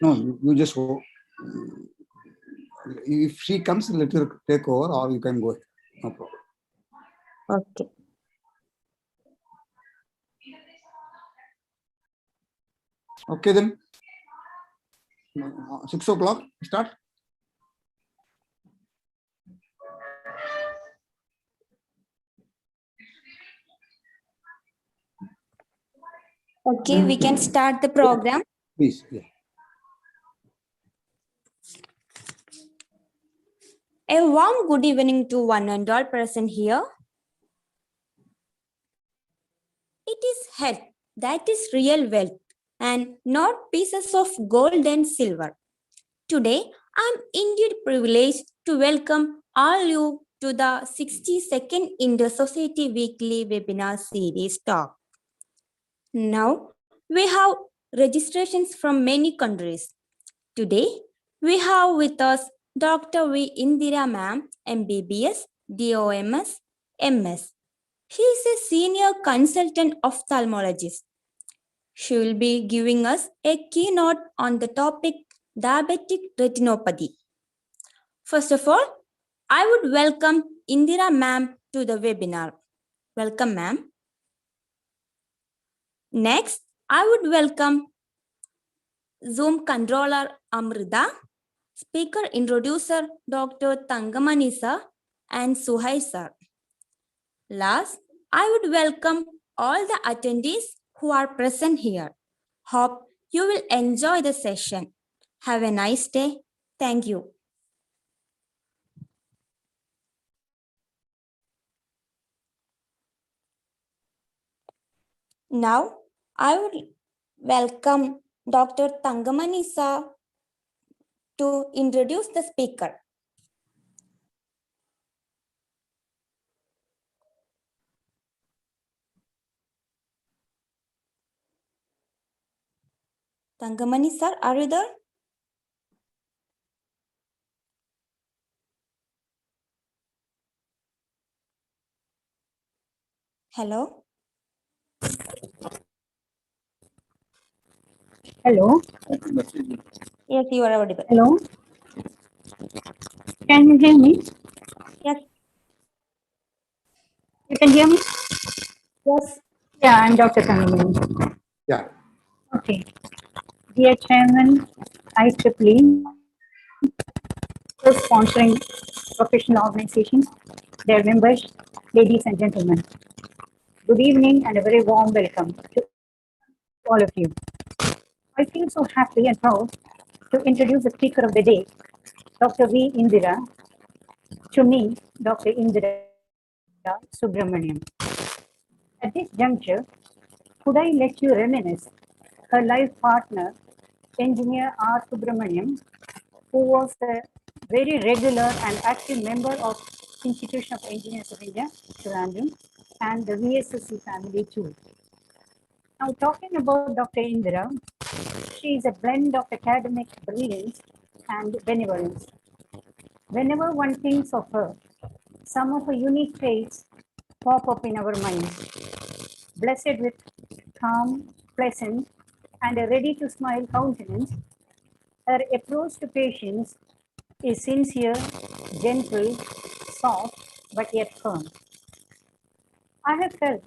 No, you just go. If she comes, let her take over, or you can go ahead. No problem. Okay. Okay then. 6 o'clock, start. Okay, we can start the program. Please. Yeah. A warm good evening to one and all present here. It is health that is real wealth and not pieces of gold and silver. Today, I am indeed privileged to welcome all you to the 62nd Inter-Society Weekly Webinar Series talk. Now, we have registrations from many countries. Today, we have with us Dr. V. Indira Ma'am, MBBS, DOMS, MS. She is a senior consultant ophthalmologist. She will be giving us a keynote on the topic diabetic retinopathy. First of all, I would welcome Indira Ma'am to the webinar. Welcome, ma'am. Next, I would welcome Zoom controller Amrita, speaker introducer Dr. Tangamani sir and Suhai sir. Last, I would welcome all the attendees who are present here. Hope you will enjoy the session. Have a nice day. Thank you. Now, I would welcome Dr. Tangamani sir to introduce the speaker. Tangamani sir, are you there? Hello? Hello. Yes, you are audible. Hello. Can you hear me? Yes. You can hear me? Yes. Yeah, I'm Dr. Tangamani. Yeah. Okay. Dear Chairman, IEEE, co-sponsoring professional organizations, their members, ladies and gentlemen. Good evening and a very warm welcome to all of you. I feel so happy and proud to introduce the speaker of the day, Dr. V. Indira. To me, Dr. Indira Subramaniam. At this juncture, could I let you reminisce her life partner, engineer R. Subramaniam, who was a very regular and active member of Institution of Engineers of India, Trivandrum, and the VSSC family too. Now, talking about Dr. Indira, she is a blend of academic brilliance and benevolence. Whenever one thinks of her, some of her unique traits pop up in our minds. Blessed with calm, pleasant, and a ready-to-smile countenance, her approach to patients is sincere, gentle, soft, but yet firm. I have felt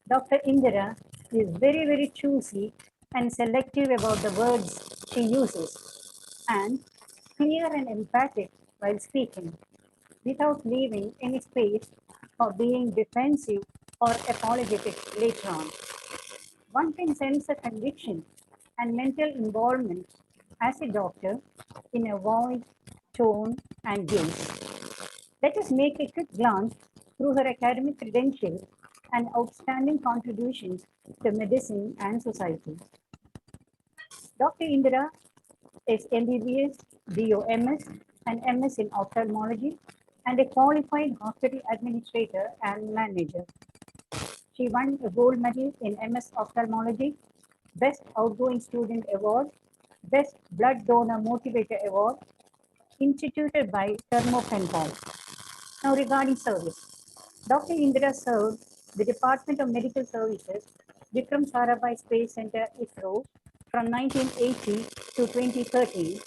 Dr. Indira is very, very choosy and selective about the words she uses, and clear and emphatic while speaking, without leaving any space for being defensive or apologetic later on. One can sense a conviction and mental involvement as a doctor in a voice, tone, and gaze. Let us make a quick glance through her academic credentials and outstanding contributions to medicine and society. Dr. Indira is MBBS, DOMS, and MS in ophthalmology, and a qualified hospital administrator and manager. She won a gold medal in MS Ophthalmology, Best Outgoing Student Award, Best Blood Donor Motivator Award, instituted by Thermo Pen Pal. Now, regarding service, Dr. Indira served the Department of Medical Services, Vikram Sarabhai Space Center, ISRO, from 1980 to 2013,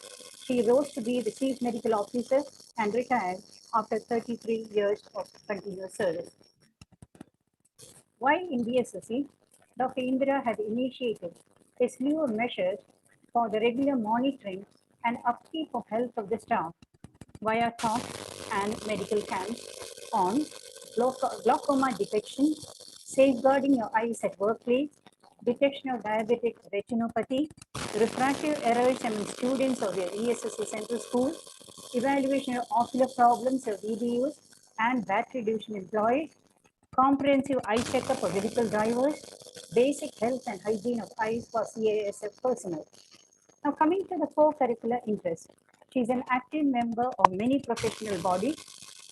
she rose to be the Chief Medical Officer and retired after 33 years of continuous service. While in BSSC, Dr. Indira had initiated a slew of measures for the regular monitoring and upkeep of health of the staff via talks and medical camps on glaucoma detection, safeguarding your eyes at workplace, detection of diabetic retinopathy, refractive errors among students of your ESSC Central School, evaluation of ocular problems of EDUs and battery division employees, comprehensive eye checkup of vehicle drivers, basic health and hygiene of eyes for CASF personnel. Now coming to the co-curricular interests, she is an active member of many professional bodies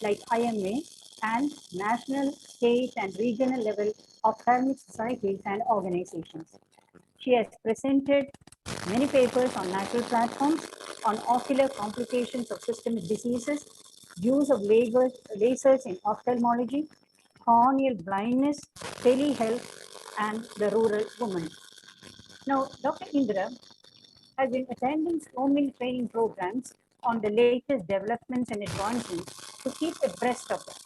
like IMA and national, state and regional level ophthalmic societies and organizations. She has presented many papers on national platforms on ocular complications of systemic diseases, use of lasers in ophthalmology, corneal blindness, telehealth, and the rural woman. Now, Dr. Indira has been attending so many training programs on the latest developments and advancements to keep abreast of them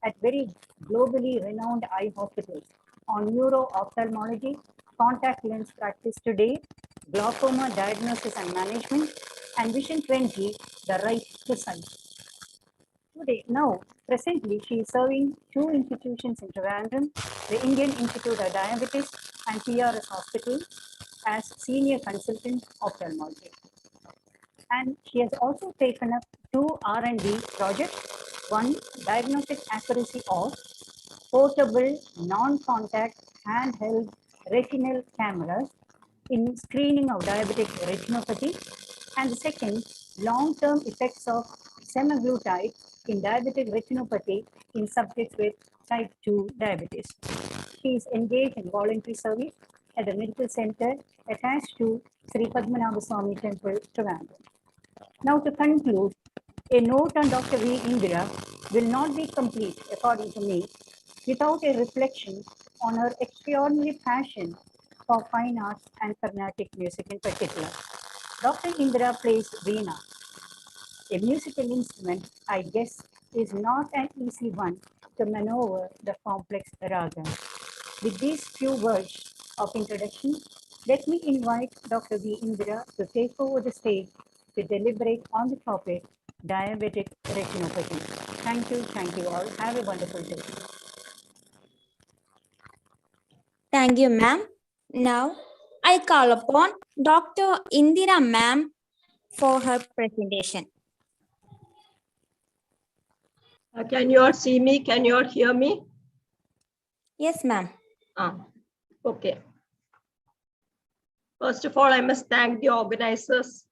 at very globally renowned eye hospitals on neuro-ophthalmology, contact lens practice today, glaucoma diagnosis and management, and Vision 20, the right to sight. Today, now, presently, she is serving two institutions in Trivandrum, the Indian Institute of Diabetes and PRS Hospital as Senior Consultant Ophthalmology. And she has also taken up two R&D projects, one diagnostic accuracy of portable, non-contact, handheld retinal cameras in screening of diabetic retinopathy, and the second, long-term effects of semaglutide in diabetic retinopathy in subjects with type 2 diabetes. She is engaged in voluntary service at the medical center attached to Sri Padmanabha Swami Temple, Trivandrum. Now to conclude, a note on Dr. V. Indira will not be complete, according to me, without a reflection on her extraordinary passion for fine arts and Carnatic music in particular. Dr. Indira plays Veena. A musical instrument, I guess, is not an easy one to maneuver the complex raga. With these few words of introduction, let me invite Dr. V. Indira to take over the stage to deliberate on the topic diabetic retinopathy. Thank you all. Have a wonderful day. Thank you, ma'am. Now, I call upon Dr. Indira ma'am for her presentation. Can you all see me? Can you all hear me? Yes, ma'am. Okay. First of all, I must thank the organizers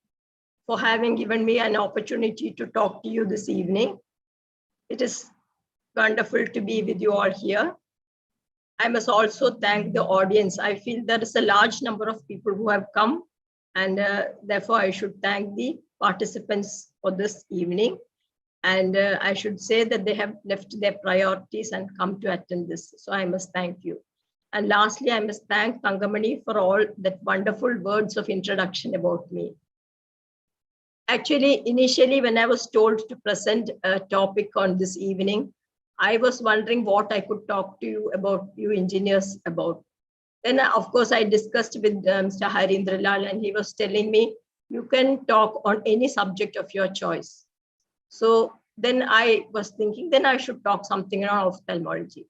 for having given me an opportunity to talk to you this evening. It is wonderful to be with you all here. I must also thank the audience. I feel there is a large number of people who have come, and therefore I should thank the participants for this evening. And I should say that they have left their priorities and come to attend this. So I must thank you. And lastly, I must thank Thangamani for all that wonderful words of introduction about me. Actually, initially, when I was told to present a topic on this evening, I was wondering what I could talk to you about, you engineers about. Then, of course, I discussed with Mr. Harindra Lal, and he was telling me, you can talk on any subject of your choice. So then I was thinking, then I should talk something on ophthalmology.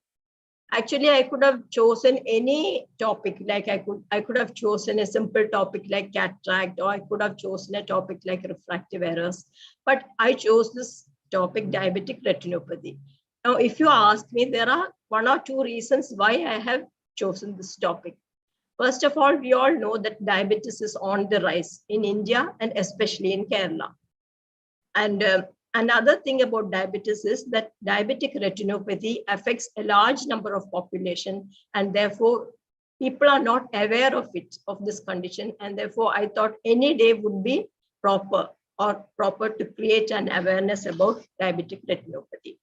Actually, I could have chosen any topic, like I could have chosen a simple topic like cataract, or I could have chosen a topic like refractive errors. But I chose this topic, diabetic retinopathy. Now, if you ask me, there are one or two reasons why I have chosen this topic. First of all, we all know that diabetes is on the rise in India and especially in Kerala. And another thing about diabetes is that diabetic retinopathy affects a large number of population, and therefore people are not aware of it, of this condition. And therefore I thought any day would be proper to create an awareness about diabetic retinopathy.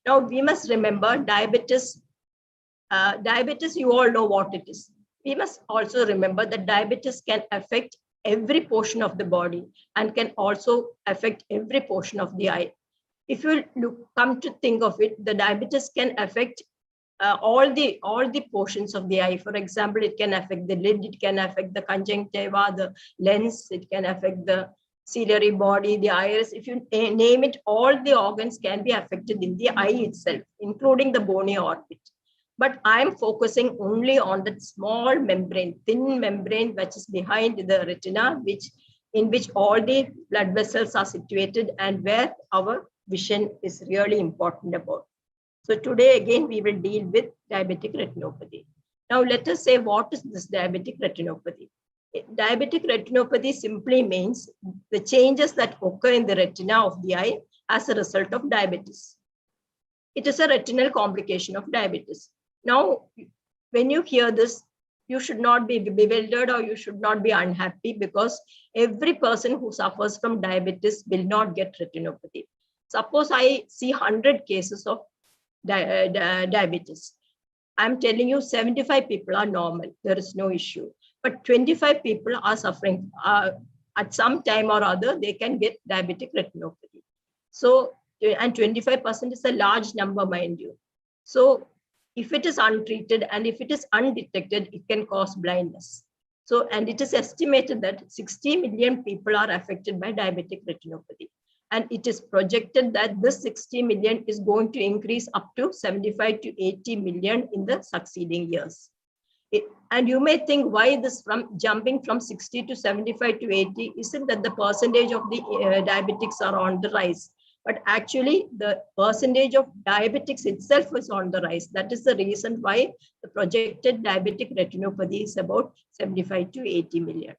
Now we must remember diabetes, you all know what it is. We must also remember that diabetes can affect every portion of the body and can also affect every portion of the eye. If you come to think of it, the diabetes can affect all the portions of the eye. For example, it can affect the lid, it can affect the conjunctiva, the lens, it can affect the ciliary body, the iris. If you name it, all the organs can be affected in the eye itself, including the bony orbit. But I'm focusing only on that small membrane, thin membrane, which is behind the retina, in which all the blood vessels are situated and where our vision is really important about. So today, again, we will deal with diabetic retinopathy. Now, let us say, what is this diabetic retinopathy? Diabetic retinopathy simply means the changes that occur in the retina of the eye as a result of diabetes. It is a retinal complication of diabetes. Now, when you hear this, you should not be bewildered or you should not be unhappy, because every person who suffers from diabetes will not get retinopathy. Suppose I see 100 cases of diabetes. I'm telling you, 75 people are normal. There is no issue. But 25 people are suffering. At some time or other, they can get diabetic retinopathy. So, and 25% is a large number, mind you. So, if it is untreated and if it is undetected, it can cause blindness. So, and it is estimated that 60 million people are affected by diabetic retinopathy. And it is projected that this 60 million is going to increase up to 75 to 80 million in the succeeding years. And you may think, why this from jumping from 60 to 75 to 80? Isn't that the percentage of the diabetics are on the rise? But actually, the percentage of diabetics itself is on the rise. That is the reason why the projected diabetic retinopathy is about 75 to 80 million.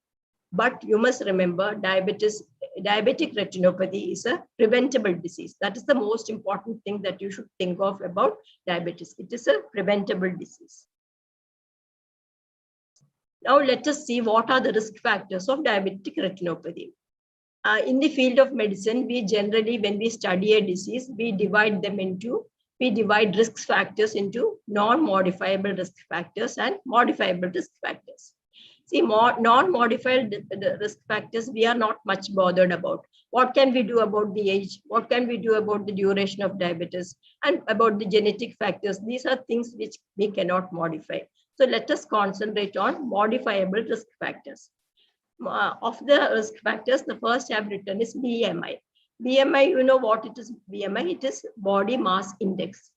But you must remember, diabetic retinopathy is a preventable disease. That is the most important thing that you should think of about diabetes. It is a preventable disease. Now let us see what are the risk factors of diabetic retinopathy. In the field of medicine, we generally, when we study a disease, we divide risk factors into non-modifiable risk factors and modifiable risk factors. See, non-modified risk factors, we are not much bothered about. What can we do about the age? What can we do about the duration of diabetes and about the genetic factors? These are things which we cannot modify. So let us concentrate on modifiable risk factors. Of the risk factors, the first I have written is BMI. BMI, you know what it is, BMI? It is body mass index.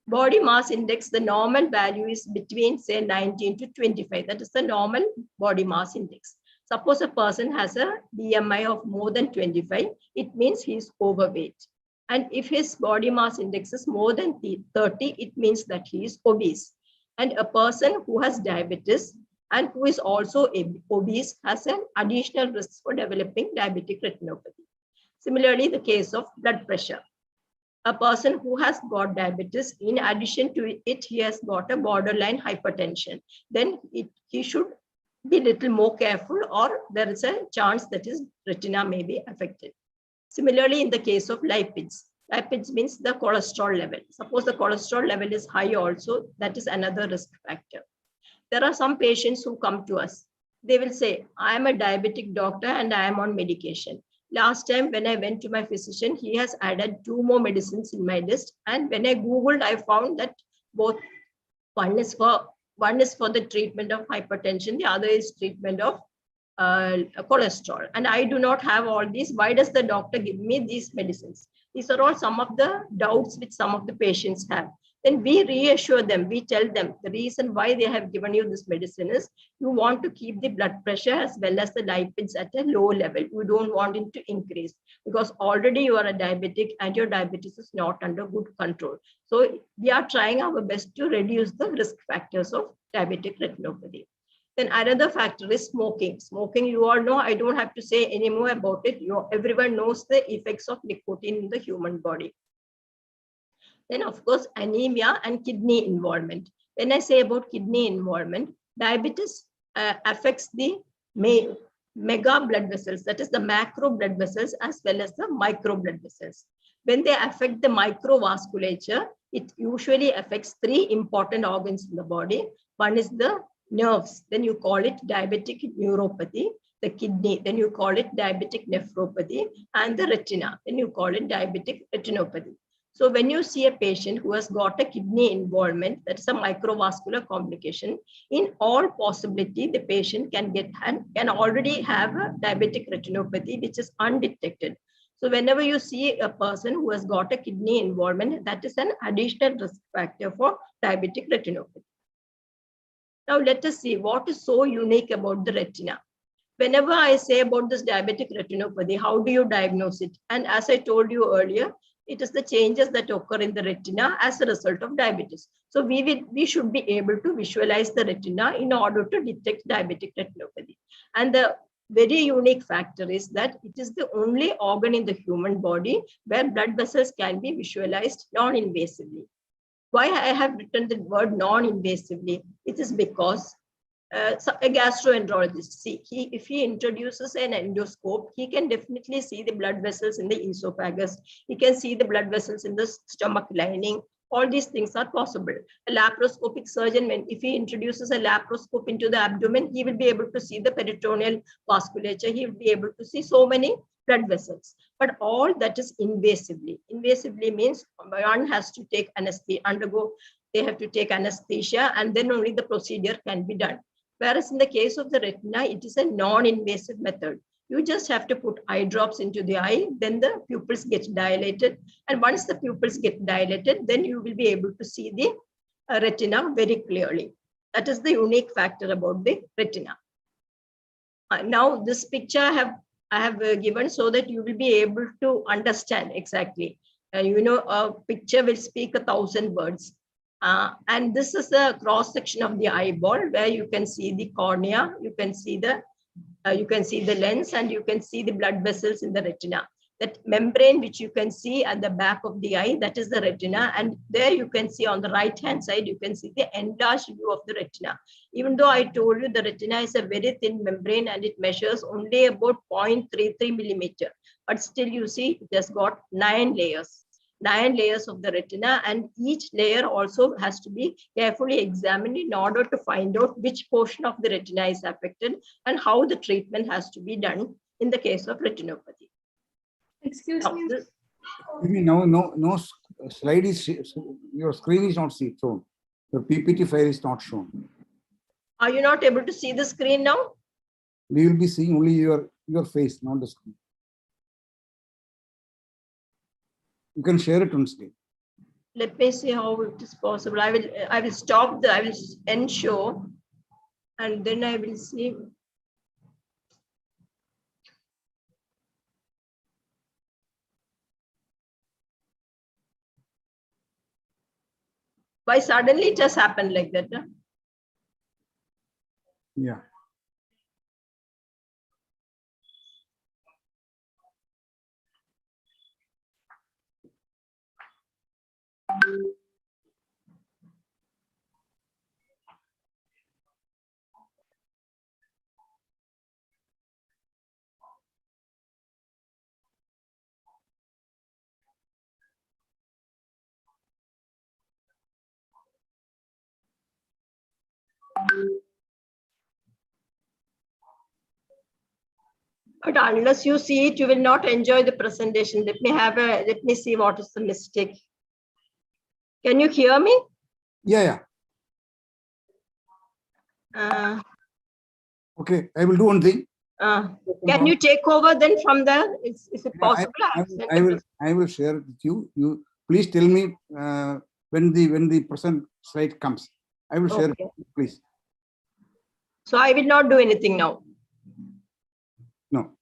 Body mass index, the normal value is between, say, 19 to 25. That is the normal body mass index. Suppose a person has a BMI of more than 25, it means he is overweight. And if his body mass index is more than 30, it means that he is obese. And a person who has diabetes and who is also obese has an additional risk for developing diabetic retinopathy. Similarly, the case of blood pressure. A person who has got diabetes, in addition to it, he has got a borderline hypertension. Then he should be a little more careful, or there is a chance that his retina may be affected. Similarly, in the case of lipids, lipids means the cholesterol level. Suppose the cholesterol level is high also, that is another risk factor. There are some patients who come to us. They will say, I am a diabetic doctor and I am on medication. Last time when I went to my physician, he has added 2 more medicines in my list. And when I Googled, I found that both one is for the treatment of hypertension, the other is treatment of cholesterol. And I do not have all these. Why does the doctor give me these medicines? These are all some of the doubts which some of the patients have. Then we reassure them, we tell them the reason why they have given you this medicine is you want to keep the blood pressure as well as the lipids at a low level. You don't want it to increase because already you are a diabetic and your diabetes is not under good control. So we are trying our best to reduce the risk factors of diabetic retinopathy. Then another factor is smoking. Smoking, you all know, I don't have to say any more about it. Everyone knows the effects of nicotine in the human body. Then, of course, anemia and kidney involvement. When I say about kidney involvement, diabetes affects the mega blood vessels, that is the macro blood vessels as well as the micro blood vessels. When they affect the microvasculature, it usually affects 3 important organs in the body. One is the nerves, then you call it diabetic neuropathy. The kidney, then you call it diabetic nephropathy, and the retina, then you call it diabetic retinopathy. So when you see a patient who has got a kidney involvement, that's a microvascular complication, in all possibility, the patient can already have a diabetic retinopathy, which is undetected. So whenever you see a person who has got a kidney involvement, that is an additional risk factor for diabetic retinopathy. Now let us see what is so unique about the retina. Whenever I say about this diabetic retinopathy, how do you diagnose it? And as I told you earlier, it is the changes that occur in the retina as a result of diabetes. So we should be able to visualize the retina in order to detect diabetic retinopathy. And the very unique factor is that it is the only organ in the human body where blood vessels can be visualized non-invasively. Why I have written the word non-invasively? It is because so a gastroenterologist, if he introduces an endoscope, he can definitely see the blood vessels in the esophagus. He can see the blood vessels in the stomach lining. All these things are possible. A laparoscopic surgeon, if he introduces a laparoscope into the abdomen, he will be able to see the peritoneal vasculature. He will be able to see so many blood vessels. But all that is invasively. Invasively means one has to take anesthesia, they have to take anesthesia, and then only the procedure can be done. Whereas in the case of the retina, it is a non-invasive method. You just have to put eye drops into the eye, then the pupils get dilated. And once the pupils get dilated, then you will be able to see the retina very clearly. That is the unique factor about the retina. Now this picture I have given so that you will be able to understand exactly. A picture will speak 1,000 words. And this is a cross section of the eyeball where you can see the cornea, you can see the lens, and you can see the blood vessels in the retina. That membrane which you can see at the back of the eye, that is the retina. And there you can see on the right hand side, you can see the enlarged view of the retina. Even though I told you the retina is a very thin membrane and it measures only about 0.33 millimeter, but still you see it has got 9 layers. 9 layers of the retina, and each layer also has to be carefully examined in order to find out which portion of the retina is affected and how the treatment has to be done in the case of retinopathy. Excuse me. No slide is, your screen is not shown. Your PPT file is not shown. Are you not able to see the screen now? We will be seeing only your face, not the screen. You can share it on screen. Let me see how it is possible. I will stop I will end show, and then I will see. Why suddenly it has happened like that? Huh? Yeah. But unless you see it, you will not enjoy the presentation. Let me see what is the mistake. Can you hear me? Yeah. Okay, I will do one thing. Can you take over then from there? Is it possible? I will share it with you. You please tell me when the present slide comes. I will share it, please. So I will not do anything now. No.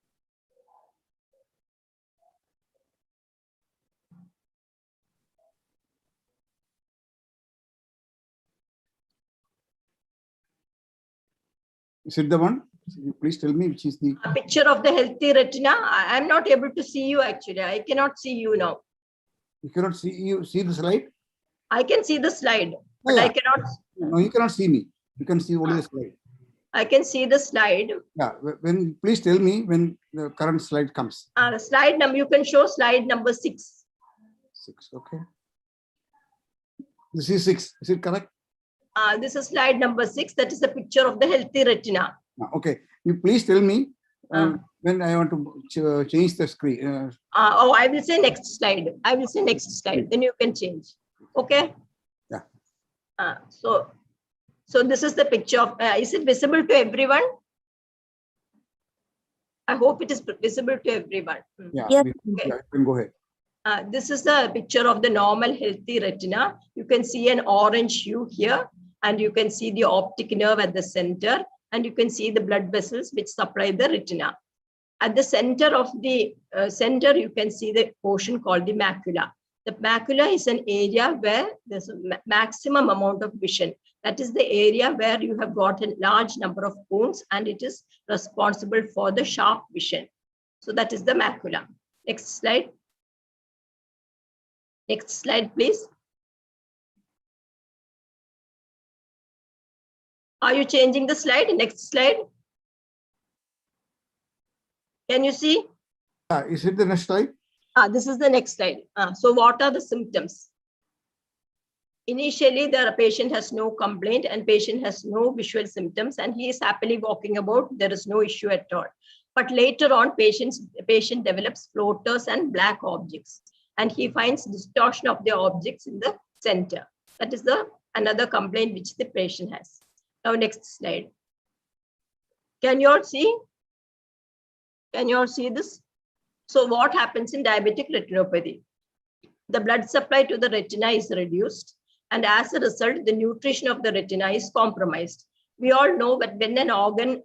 Is it the one? Please tell me which is the a picture of the healthy retina. I am not able to see you actually. I cannot see you now. You cannot see the slide? I can see the slide, but I cannot. No, you cannot see me. You can see only the slide. I can see the slide. Yeah. Please tell me when the current slide comes. Slide number. You can show slide number 6. 6. Okay. This is 6. Is it correct? This is slide number 6. That is a picture of the healthy retina. Okay, you please tell me Uh. when I want to change the screen. Oh, I will say next slide. I will say next slide. Then you can change. Okay. Yeah. So this is the picture of. Is it visible to everyone? I hope it is visible to everyone. Yeah, Yes. yeah, you can go ahead. This is the picture of the normal healthy retina. You can see an orange hue here, and you can see the optic nerve at the center, and you can see the blood vessels which supply the retina. At the center of the center, you can see the portion called the macula. The macula is an area where there's a maximum amount of vision. That is the area where you have got a large number of cones, and it is responsible for the sharp vision. So that is the macula. Next slide. Next slide, please. Are you changing the slide? Next slide. Can you see? Is it the next slide? This is the next slide. So what are the symptoms? Initially, the patient has no complaint and patient has no visual symptoms, and he is happily walking about. There is no issue at all. But later on, patient develops floaters and black objects, and he finds distortion of the objects in the center. That is another complaint which the patient has. Now, next slide. Can you all see? Can you all see this? So what happens in diabetic retinopathy? The blood supply to the retina is reduced, and as a result, the nutrition of the retina is compromised. We all know that when an organ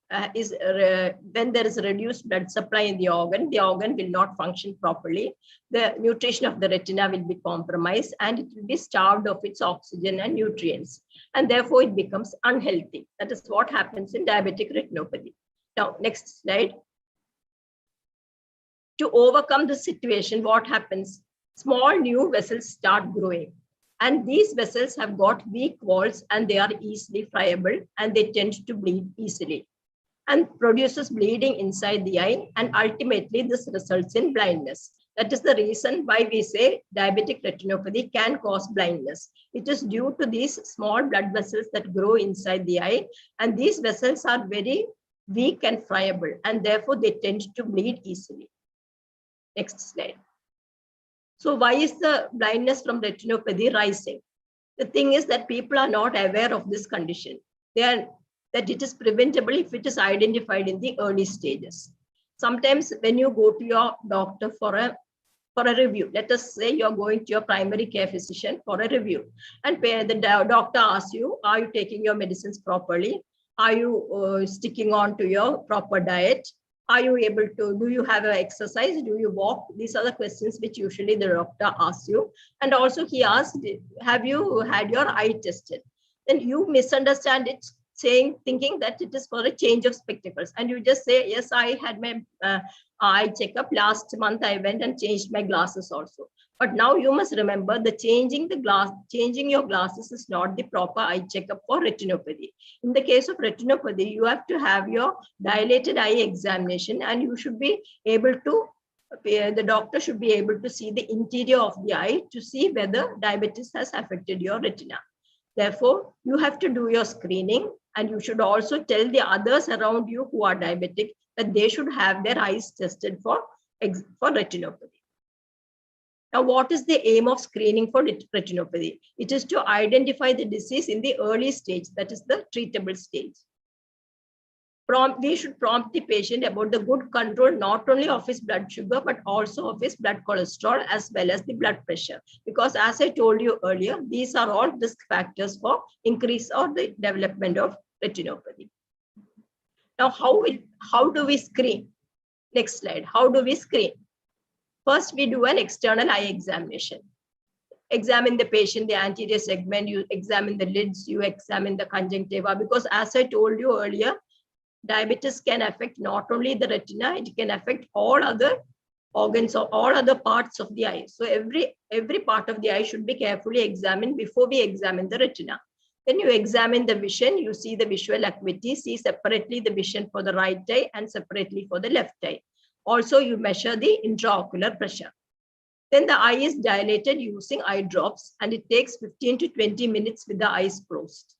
when there is reduced blood supply in the organ will not function properly. The nutrition of the retina will be compromised, and it will be starved of its oxygen and nutrients, and therefore it becomes unhealthy. That is what happens in diabetic retinopathy. Now, next slide. To overcome the situation, what happens? Small new vessels start growing, and these vessels have got weak walls, and they are easily friable, and they tend to bleed easily and produces bleeding inside the eye, and ultimately this results in blindness. That is the reason why we say diabetic retinopathy can cause blindness. It is due to these small blood vessels that grow inside the eye, and these vessels are very weak and friable, and therefore they tend to bleed easily. Next slide. So why is the blindness from retinopathy rising? The thing is that people are not aware of this condition. That it is preventable if it is identified in the early stages. Sometimes when you go to your doctor for a review, let us say you're going to your primary care physician for a review, and the doctor asks you, are you taking your medicines properly? Are you sticking on to your proper diet? Are you able to, do you have an exercise? Do you walk? These are the questions which usually the doctor asks you. And also he asks, have you had your eye tested? Then you misunderstand it, thinking that it is for a change of spectacles. And you just say, yes, I had my eye checkup. Last month I went and changed my glasses also. But now you must remember that changing your glasses is not the proper eye checkup for retinopathy. In the case of retinopathy, you have to have your dilated eye examination, and you should be able to, the doctor should be able to see the interior of the eye to see whether diabetes has affected your retina. Therefore, you have to do your screening, and you should also tell the others around you who are diabetic that they should have their eyes tested for retinopathy. Now, what is the aim of screening for retinopathy? It is to identify the disease in the early stage, that is the treatable stage. We should prompt the patient about the good control not only of his blood sugar, but also of his blood cholesterol as well as the blood pressure. Because as I told you earlier, these are all risk factors for increase or the development of retinopathy. Now, how do we screen? Next slide. How do we screen? First, we do an external eye examination. Examine the patient, the anterior segment, you examine the lids, you examine the conjunctiva, because as I told you earlier, diabetes can affect not only the retina, it can affect all other organs or all other parts of the eye. So every part of the eye should be carefully examined before we examine the retina. Then you examine the vision, you see the visual acuity, see separately the vision for the right eye and separately for the left eye. Also, you measure the intraocular pressure. Then the eye is dilated using eye drops, and it takes 15 to 20 minutes with the eyes closed.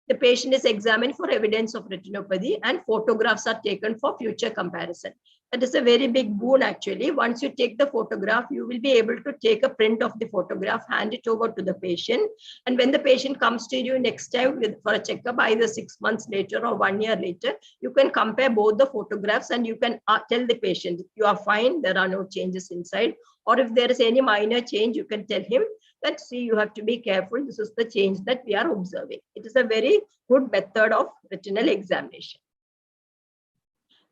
The patient is examined for evidence of retinopathy, and photographs are taken for future comparison. That is a very big boon actually. Once you take the photograph, you will be able to take a print of the photograph, hand it over to the patient. And when the patient comes to you next time for a checkup, either 6 months later or 1 year later, you can compare both the photographs and you can tell the patient, you are fine, there are no changes inside. Or if there is any minor change, you can tell him that, see, you have to be careful. This is the change that we are observing. It is a very good method of retinal examination.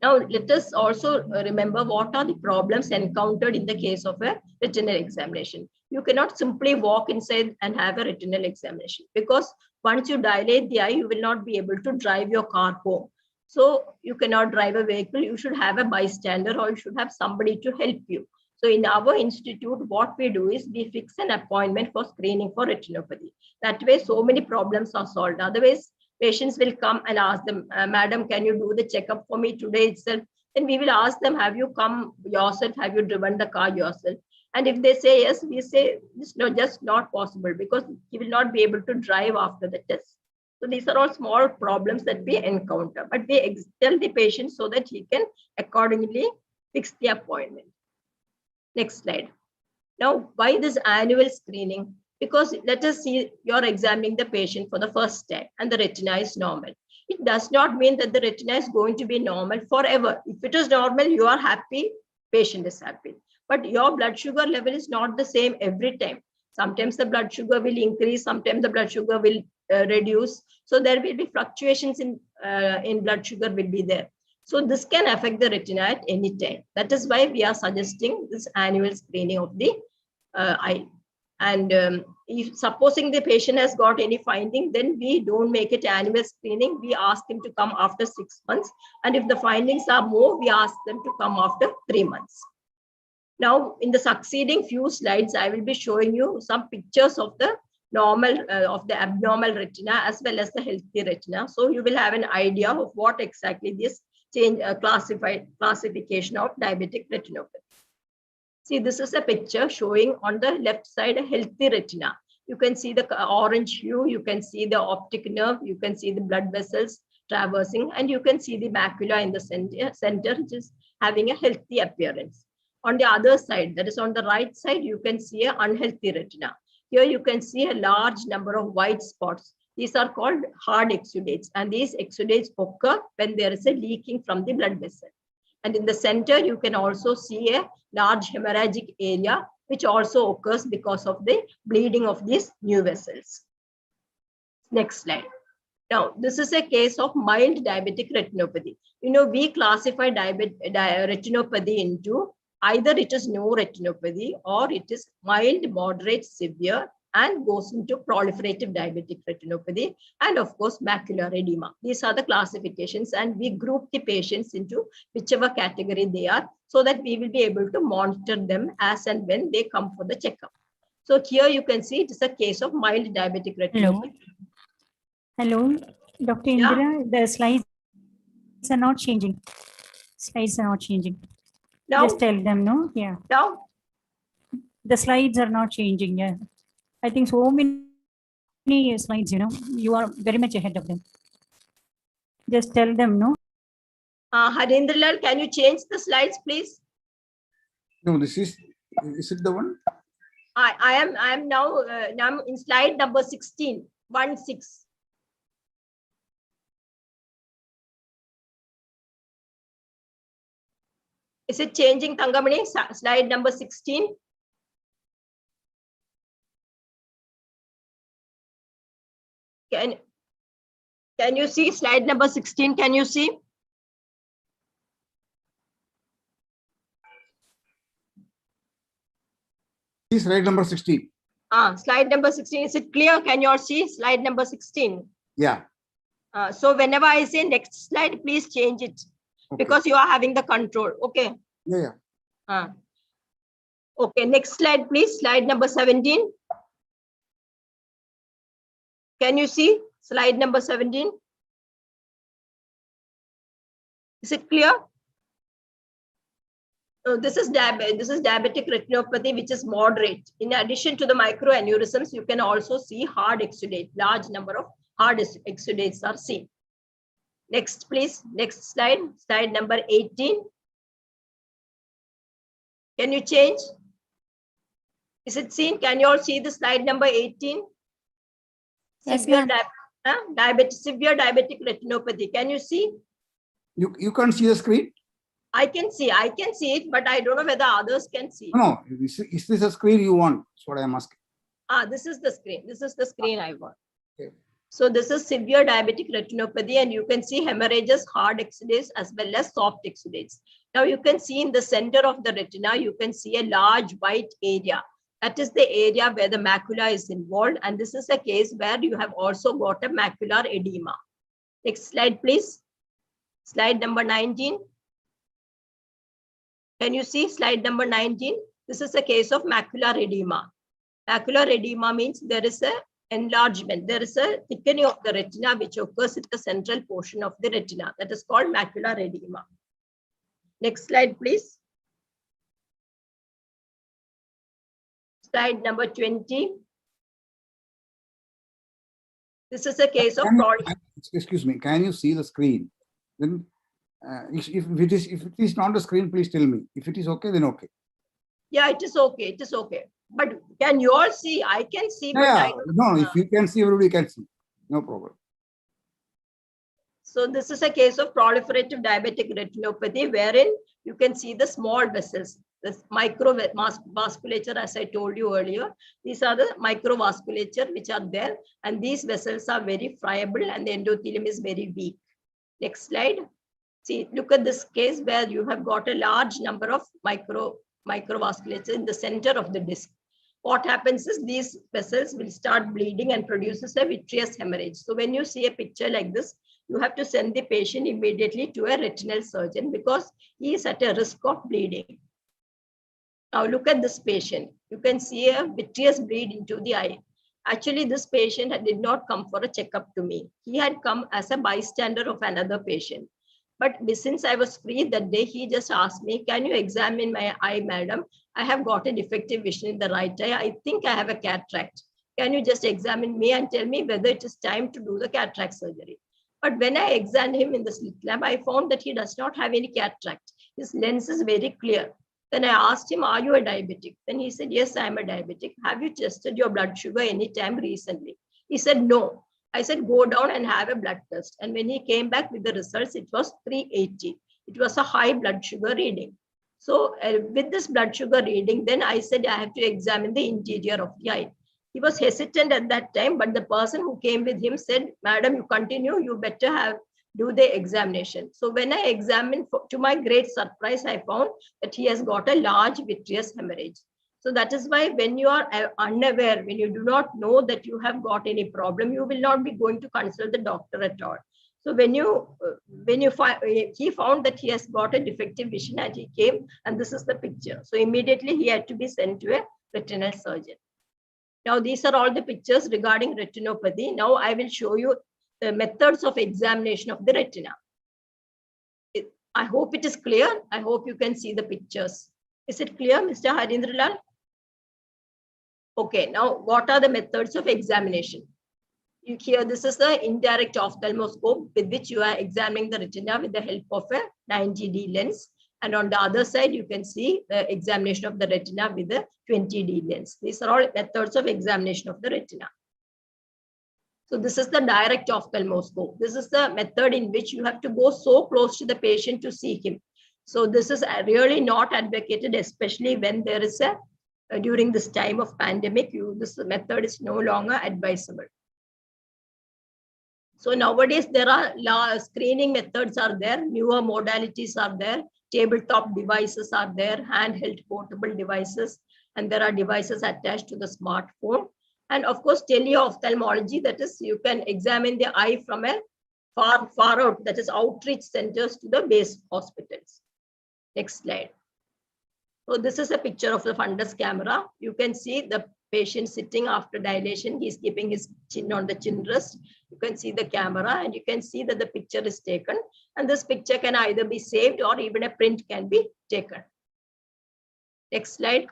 Now, let us also remember what are the problems encountered in the case of a retinal examination. You cannot simply walk inside and have a retinal examination, because once you dilate the eye, you will not be able to drive your car home. So you cannot drive a vehicle. You should have a bystander, or you should have somebody to help you. So in our institute, what we do is we fix an appointment for screening for retinopathy. That way, so many problems are solved. Otherwise, patients will come and ask them, Madam, can you do the checkup for me today itself? Then we will ask them, have you come yourself? Have you driven the car yourself? And if they say yes, we say it's just not possible, because he will not be able to drive after the test. So these are all small problems that we encounter, but we tell the patient so that he can accordingly fix the appointment. Next slide. Now, why this annual screening? Because let us see, you're examining the patient for the first time and the retina is normal. It does not mean that the retina is going to be normal forever. If it is normal, you are happy, patient is happy. But your blood sugar level is not the same every time. Sometimes the blood sugar will increase, sometimes the blood sugar will reduce. So there will be fluctuations in blood sugar will be there. So this can affect the retina at any time. That is why we are suggesting this annual screening of the eye. And if supposing the patient has got any finding, then we don't make it annual screening. We ask him to come after 6 months. And if the findings are more, we ask them to come after 3 months. Now, in the succeeding few slides, I will be showing you some pictures of the normal, of the abnormal retina as well as the healthy retina. So you will have an idea of what exactly this classification of diabetic retinopathy. See, this is a picture showing on the left side a healthy retina. You can see the orange hue, you can see the optic nerve, you can see the blood vessels traversing, and you can see the macula in the center, which is having a healthy appearance. On the other side, that is on the right side, you can see an unhealthy retina. Here you can see a large number of white spots. These are called hard exudates, and these exudates occur when there is a leaking from the blood vessel. And in the center, you can also see a large hemorrhagic area, which also occurs because of the bleeding of these new vessels. Next slide. Now, this is a case of mild diabetic retinopathy. You know, we classify retinopathy into either it is no retinopathy or it is mild, moderate, severe, and goes into proliferative diabetic retinopathy, and of course, macular edema. These are the classifications, and we group the patients into whichever category they are, so that we will be able to monitor them as and when they come for the checkup. So here you can see it is a case of mild diabetic retinopathy. Hello, Dr. Indira, the slides are not changing. Slides are not changing. Now, just tell them, no? Yeah. Now, the slides are not changing. Yeah. I think so many slides, you know, you are very much ahead of them. Just tell them, no? Harindralal, can you change the slides, please? No, this is it the one? I am now in slide number 16, 16. Is it changing, Thangamani? Slide number 16. Can you see slide number 16? Can you see? See slide number 16. Slide number 16. Is it clear? Can you all see slide number 16? Yeah. So whenever I say next slide, please change it. Okay. Because you are having the control. Okay. Yeah. Okay. Next slide, please. Slide number 17. Can you see slide number 17? Is it clear? This is diabetic retinopathy, which is moderate. In addition to the microaneurysms, you can also see hard exudate. Large number of hard exudates are seen. Next, please. Next slide. Slide number 18. Can you change? Is it seen? Can you all see the slide number 18? Yes, Severe ma'am. severe diabetic retinopathy. Can you see? You can't see the screen? I can see it, but I don't know whether others can see. No, is this a screen you want? That's what I'm asking. This is the screen. This is the screen I want. Okay. So this is severe diabetic retinopathy, and you can see hemorrhages, hard exudates, as well as soft exudates. Now you can see in the center of the retina, you can see a large white area. That is the area where the macula is involved. And this is a case where you have also got a macular edema. Next slide, please. Slide number 19. Can you see slide number 19? This is a case of macular edema. Macular edema means there is a enlargement. There is a thickening of the retina which occurs in the central portion of the retina. That is called macular edema. Next slide, please. Slide number 20. This is a case of Excuse me, can you see the screen? Then if it is not the screen, please tell me. If it is okay, then okay. Yeah, it is okay. It is okay. But can you all see? I can see. But Yeah, I don't, no, if you can see, everybody can see. No problem. So this is a case of proliferative diabetic retinopathy, wherein you can see the small vessels, this microvasculature, as I told you earlier. These are the microvasculature which are there, and these vessels are very friable, and the endothelium is very weak. Next slide. See, look at this case where you have got a large number of microvasculature in the center of the disc. What happens is these vessels will start bleeding and produces a vitreous hemorrhage. So when you see a picture like this, you have to send the patient immediately to a retinal surgeon because he is at a risk of bleeding. Now look at this patient. You can see a vitreous bleed into the eye. Actually, this patient did not come for a checkup to me. He had come as a bystander of another patient. But since I was free that day, he just asked me, can you examine my eye, madam? I have got a defective vision in the right eye. I think I have a cataract. Can you just examine me and tell me whether it is time to do the cataract surgery? But when I examined him in the slit lamp, I found that he does not have any cataract. His lens is very clear. Then I asked him, are you a diabetic? Then he said, yes, I am a diabetic. Have you tested your blood sugar anytime recently? He said, no. I said, go down and have a blood test. And when he came back with the results, it was 380. It was a high blood sugar reading. So with this blood sugar reading, then I said, I have to examine the interior of the eye. He was hesitant at that time, but the person who came with him said, madam, you continue, you better do the examination. So when I examined, to my great surprise, I found that he has got a large vitreous hemorrhage. So that is why when you are unaware, when you do not know that you have got any problem, you will not be going to consult the doctor at all. So when you find, he found that he has got a defective vision and he came, and this is the picture. So immediately he had to be sent to a retinal surgeon. Now these are all the pictures regarding retinopathy. Now I will show you the methods of examination of the retina. I hope it is clear. I hope you can see the pictures. Is it clear, Mr. Harindralal? Okay, now what are the methods of examination? Here, this is the indirect ophthalmoscope with which you are examining the retina with the help of a 90D lens. And on the other side, you can see the examination of the retina with the 20D lens. These are all methods of examination of the retina. So this is the direct ophthalmoscope. This is the method in which you have to go so close to the patient to see him. So this is really not advocated, especially when there is during this time of pandemic, this method is no longer advisable. So nowadays there are screening methods are there, newer modalities are there, tabletop devices are there, handheld portable devices, and there are devices attached to the smartphone. And of course, teleophthalmology, that is, you can examine the eye from a far out, that is outreach centers to the base hospitals. Next slide. So this is a picture of the fundus camera. You can see the patient sitting after dilation. He's keeping his chin on the chin rest. You can see the camera and you can see that the picture is taken. And this picture can either be saved or even a print can be taken. Next slide.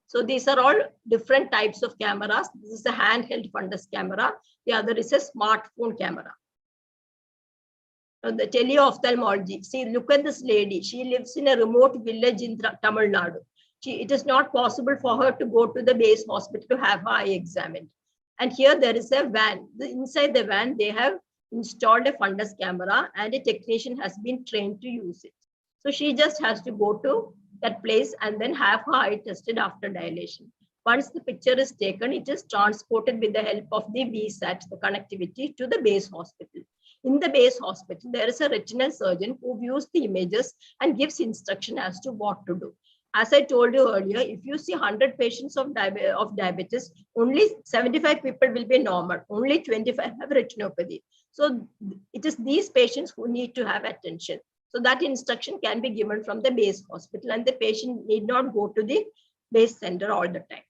So these are all different types of cameras. This is a handheld fundus camera. The other is a smartphone camera. Now the teleophthalmology. See, look at this lady. She lives in a remote village in Tamil Nadu. It is not possible for her to go to the base hospital to have her eye examined. And here there is a van. Inside the van, they have installed a fundus camera and a technician has been trained to use it. So she just has to go to that place and then have her eye tested after dilation. Once the picture is taken, it is transported with the help of the VSAT, the connectivity, to the base hospital. In the base hospital, there is a retinal surgeon who views the images and gives instruction as to what to do. As I told you earlier, if you see 100 patients of diabetes, only 75 people will be normal, only 25 have retinopathy. So it is these patients who need to have attention. So that instruction can be given from the base hospital and the patient need not go to the base center all the time.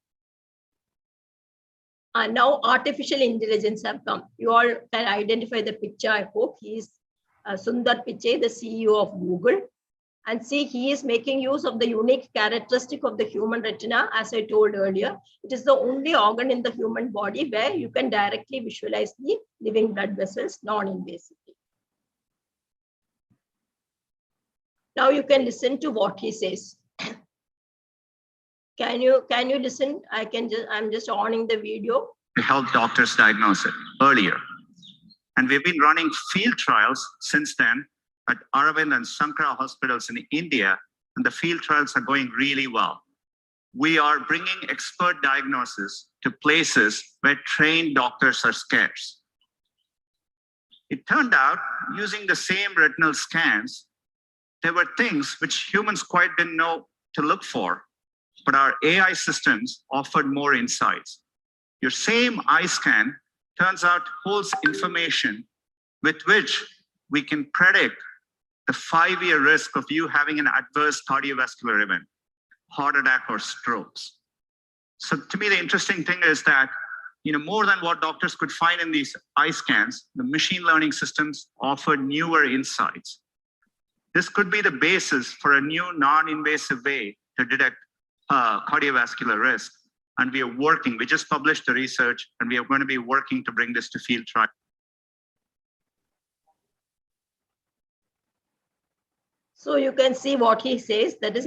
And now artificial intelligence have come. You all can identify the picture, I hope. He is Sundar Pichai, the CEO of Google. And see, he is making use of the unique characteristic of the human retina. As I told earlier, it is the only organ in the human body where you can directly visualize the living blood vessels non-invasively. Now you can listen to what he says. Can you listen? I'm just on the video. To help doctors diagnose it earlier. And we've been running field trials since then at Aravind and Sankara hospitals in India, and the field trials are going really well. We are bringing expert diagnosis to places where trained doctors are scarce. It turned out, using the same retinal scans, there were things which humans quite didn't know to look for, but our AI systems offered more insights. Your same eye scan turns out holds information with which we can predict the 5-year risk of you having an adverse cardiovascular event, heart attack or strokes. So to me, the interesting thing is that, more than what doctors could find in these eye scans, the machine learning systems offer newer insights. This could be the basis for a new non-invasive way to detect cardiovascular risk. And we are working, we just published the research, and we are going to be working to bring this to field trial. So you can see what he says, that is,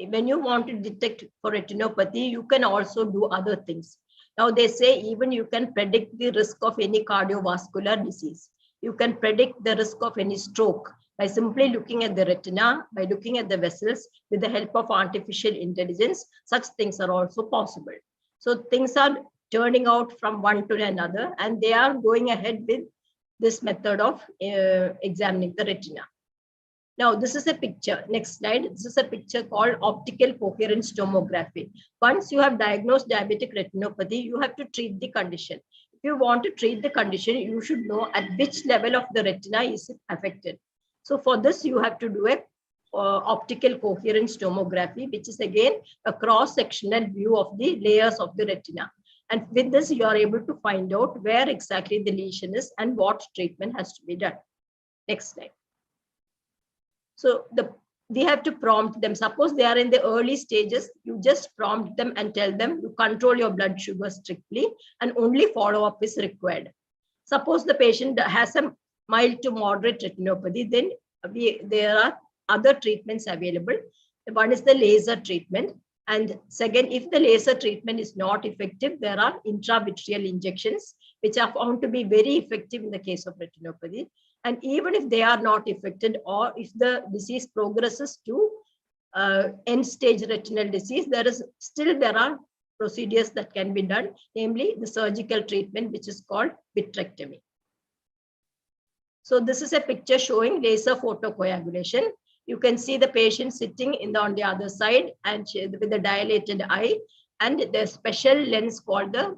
when you want to detect for retinopathy, you can also do other things. Now they say even you can predict the risk of any cardiovascular disease. You can predict the risk of any stroke by simply looking at the retina, by looking at the vessels with the help of artificial intelligence. Such things are also possible. So things are turning out from one to another, and they are going ahead with this method of examining the retina. Now, this is a picture. Next slide. This is a picture called optical coherence tomography. Once you have diagnosed diabetic retinopathy, you have to treat the condition. If you want to treat the condition, you should know at which level of the retina is affected. So for this, you have to do a optical coherence tomography, which is again a cross-sectional view of the layers of the retina. And with this, you are able to find out where exactly the lesion is and what treatment has to be done. Next slide. So we have to prompt them. Suppose they are in the early stages, you just prompt them and tell them you control your blood sugar strictly and only follow-up is required. Suppose the patient has a mild to moderate retinopathy, then there are other treatments available. One is the laser treatment. And second, if the laser treatment is not effective, there are intravitreal injections, which are found to be very effective in the case of retinopathy. And even if they are not affected, or if the disease progresses to end-stage retinal disease, there are procedures that can be done, namely the surgical treatment, which is called vitrectomy. So this is a picture showing laser photocoagulation. You can see the patient sitting on the other side and with a dilated eye, and the special lens called the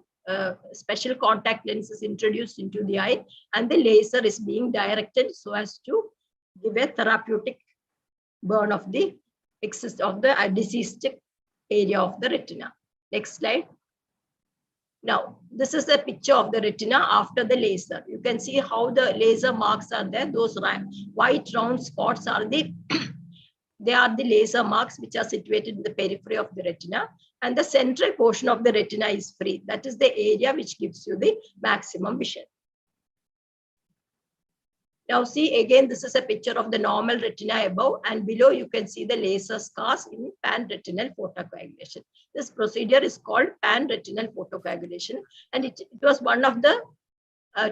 special contact lens is introduced into the eye, and the laser is being directed so as to give a therapeutic burn of the excess of the diseased area of the retina. Next slide. Now, this is a picture of the retina after the laser. You can see how the laser marks are there. Those white round spots are the They are the laser marks which are situated in the periphery of the retina, and the central portion of the retina is free. That is the area which gives you the maximum vision. Now see again, this is a picture of the normal retina above, and below you can see the laser scars in pan-retinal photocoagulation. This procedure is called pan-retinal photocoagulation, and it was one of the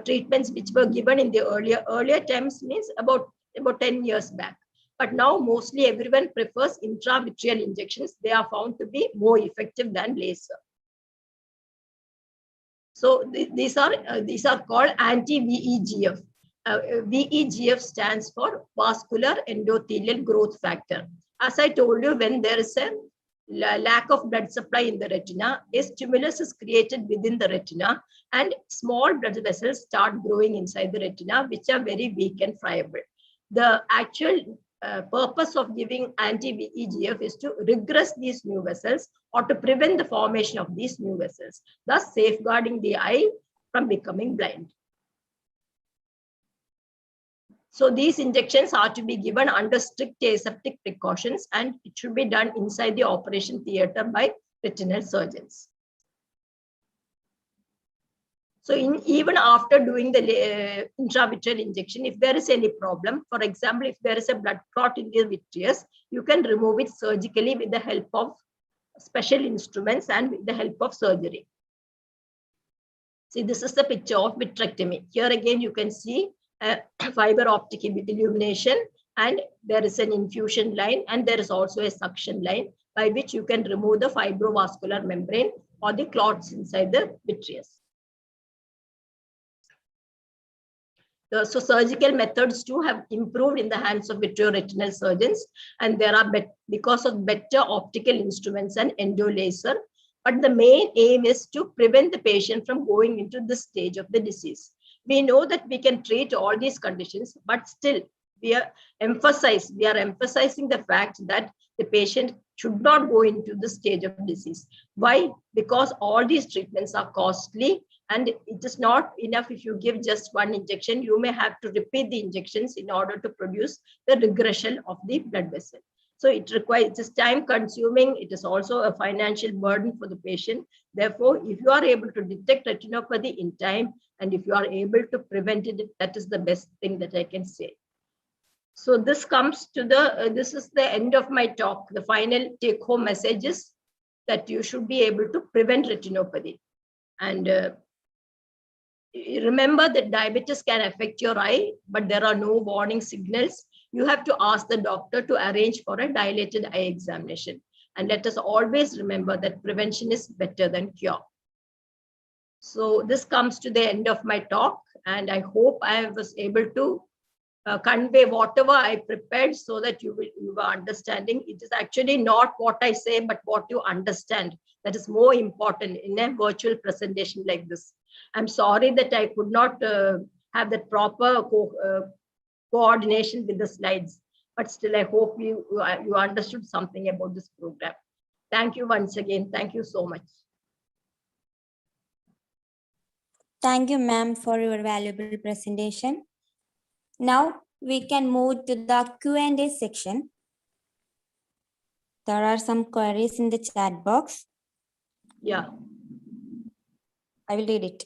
treatments which were given in the earlier times, means about 10 years back. But now mostly everyone prefers intravitreal injections. They are found to be more effective than laser. So these are called anti-VEGF. VEGF stands for vascular endothelial growth factor. As I told you, when there is a lack of blood supply in the retina, a stimulus is created within the retina, and small blood vessels start growing inside the retina, which are very weak and friable. The actual purpose of giving anti-VEGF is to regress these new vessels or to prevent the formation of these new vessels, thus safeguarding the eye from becoming blind. So these injections are to be given under strict aseptic precautions, and it should be done inside the operation theater by retinal surgeons. So even after doing the intravitreal injection, if there is any problem, for example, if there is a blood clot in the vitreous, you can remove it surgically with the help of special instruments and with the help of surgery. See, this is the picture of vitrectomy. Here again, you can see fiber optic illumination, and there is an infusion line, and there is also a suction line by which you can remove the fibrovascular membrane or the clots inside the vitreous. So surgical methods too have improved in the hands of vitreoretinal surgeons, and there are because of better optical instruments and endolaser. But the main aim is to prevent the patient from going into this stage of the disease. We know that we can treat all these conditions, but still we are emphasizing the fact that the patient should not go into this stage of disease. Why? Because all these treatments are costly, and it is not enough if you give just one injection. You may have to repeat the injections in order to produce the regression of the blood vessel. So it is time consuming. It is also a financial burden for the patient. Therefore, if you are able to detect retinopathy in time, and if you are able to prevent it, that is the best thing that I can say. So this comes to this is the end of my talk. The final take home message is that you should be able to prevent retinopathy. And remember that diabetes can affect your eye, but there are no warning signals. You have to ask the doctor to arrange for a dilated eye examination. And let us always remember that prevention is better than cure. So this comes to the end of my talk, and I hope I was able to convey whatever I prepared so that you are understanding. It is actually not what I say, but what you understand. That is more important in a virtual presentation like this. I'm sorry that I could not have that proper coordination with the slides, but still I hope you understood something about this program. Thank you once again. Thank you so much. Thank you, ma'am, for your valuable presentation. Now we can move to the Q&A section. There are some queries in the chat box. Yeah. I will read it.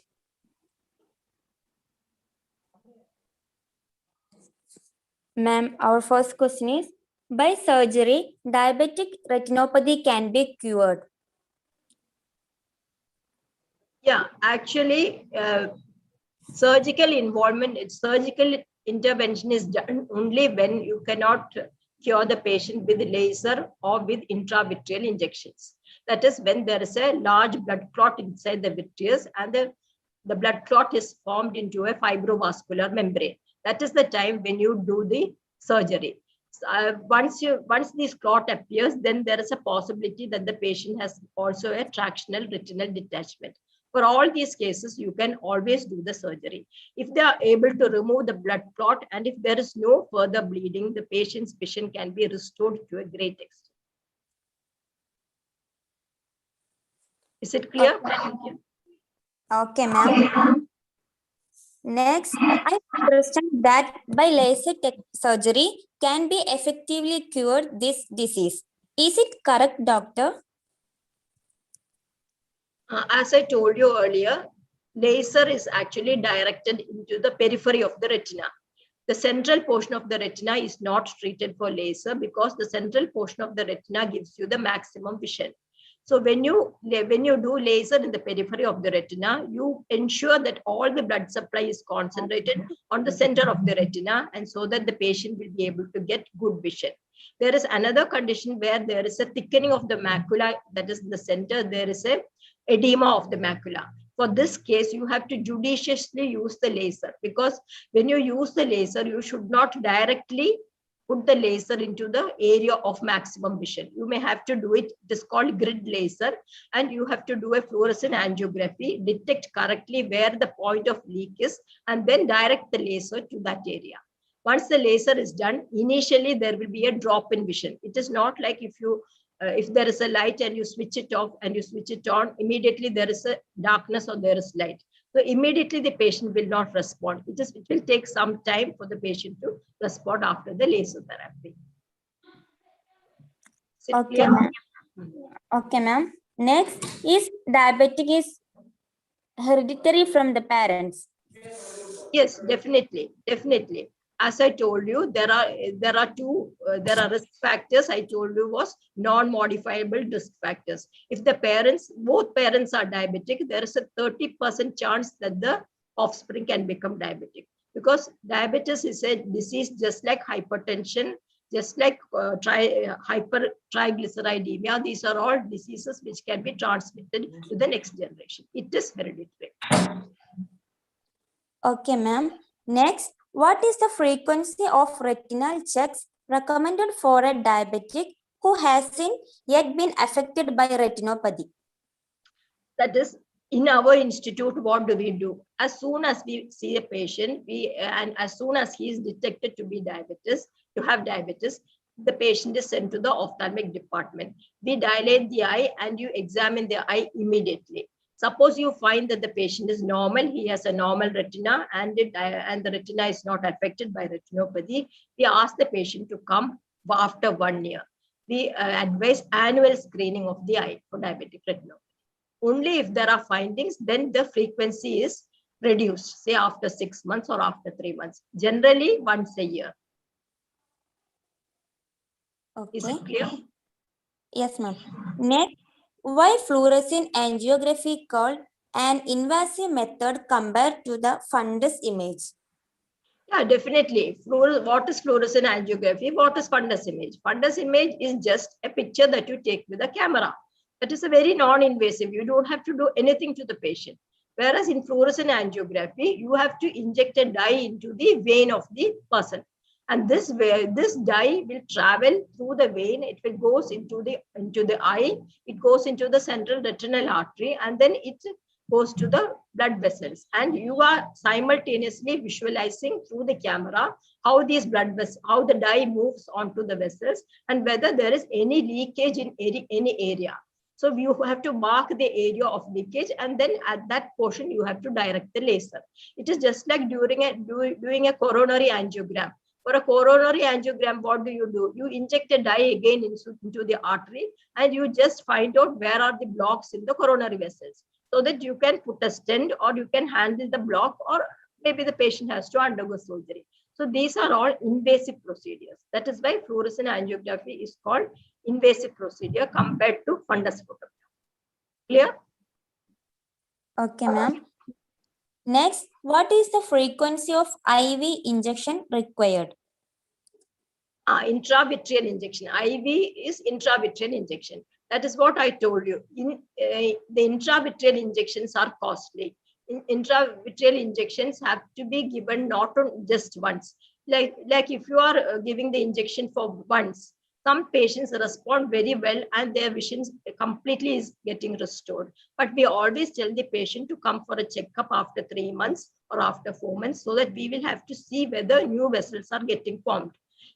Ma'am, our first question is, by surgery, diabetic retinopathy can be cured? Yeah, actually, surgical intervention is done only when you cannot cure the patient with laser or with intravitreal injections. That is when there is a large blood clot inside the vitreous, and the blood clot is formed into a fibrovascular membrane. That is the time when you do the surgery. Once this clot appears, then there is a possibility that the patient has also a tractional retinal detachment. For all these cases, you can always do the surgery. If they are able to remove the blood clot, and if there is no further bleeding, the patient's vision can be restored to a great extent. Is it clear? Okay, ma'am. Next, I understand that by laser surgery can be effectively cured this disease. Is it correct, doctor? As I told you earlier, laser is actually directed into the periphery of the retina. The central portion of the retina is not treated for laser because the central portion of the retina gives you the maximum vision. So when you do laser in the periphery of the retina, you ensure that all the blood supply is concentrated on the center of the retina, and so that the patient will be able to get good vision. There is another condition where there is a thickening of the macula, that is in the center, there is a edema of the macula. For this case, you have to judiciously use the laser, because when you use the laser, you should not directly put the laser into the area of maximum vision. You may have to do it. It is called grid laser, and you have to do a fluorescent angiography, detect correctly where the point of leak is, and then direct the laser to that area. Once the laser is done, initially there will be a drop in vision. It is not like if there is a light and you switch it off and you switch it on, immediately there is a darkness or there is light. So immediately the patient will not respond. It will take some time for the patient to respond after the laser therapy. Okay, ma'am. Okay, ma'am. Next, is diabetic is hereditary from the parents? Yes, definitely. As I told you, there are risk factors. I told you was non-modifiable risk factors. If both parents are diabetic, there is a 30% chance that the offspring can become diabetic, because diabetes is a disease just like hypertension, just like hypertriglyceridemia. These are all diseases which can be transmitted to the next generation. It is hereditary. Okay, ma'am. Next, what is the frequency of retinal checks recommended for a diabetic who hasn't yet been affected by retinopathy? That is, in our institute, what do we do? As soon as we see a patient, and as soon as he is detected to have diabetes, the patient is sent to the ophthalmic department. We dilate the eye and you examine the eye immediately. Suppose you find that the patient is normal, he has a normal retina, and the retina is not affected by retinopathy, we ask the patient to come after 1 year. We advise annual screening of the eye for diabetic retinopathy. Only if there are findings, then the frequency is reduced, say after 6 months or after 3 months, generally once a year. Okay. Is it clear? Yes, ma'am. Next, why fluorescent angiography called an invasive method compared to the fundus image? Yeah, definitely. What is fluorescent angiography? What is fundus image? Fundus image is just a picture that you take with a camera. That is a very non-invasive. You don't have to do anything to the patient. Whereas in fluorescent angiography, you have to inject a dye into the vein of the person. And this dye will travel through the vein. It will goes into the eye. It goes into the central retinal artery, and then it goes to the blood vessels. And you are simultaneously visualizing through the camera how how the dye moves onto the vessels, and whether there is any leakage in any area. So you have to mark the area of leakage, and then at that portion you have to direct the laser. It is just like doing a coronary angiogram. For a coronary angiogram, what do? You inject a dye again into the artery, and you just find out where are the blocks in the coronary vessels, so that you can put a stent, or you can handle the block, or maybe the patient has to undergo surgery. So these are all invasive procedures. That is why fluorescent angiography is called invasive procedure compared to fundus photography. Clear? Okay, ma'am. Next, what is the frequency of IV injection required? Intravitreal injection. IV is intravitreal injection. That is what I told you. The intravitreal injections are costly. Intravitreal injections have to be given not just once. Like if you are giving the injection for once, some patients respond very well and their vision completely is getting restored. But we always tell the patient to come for a checkup after 3 months or after 4 months, so that we will have to see whether new vessels are getting formed.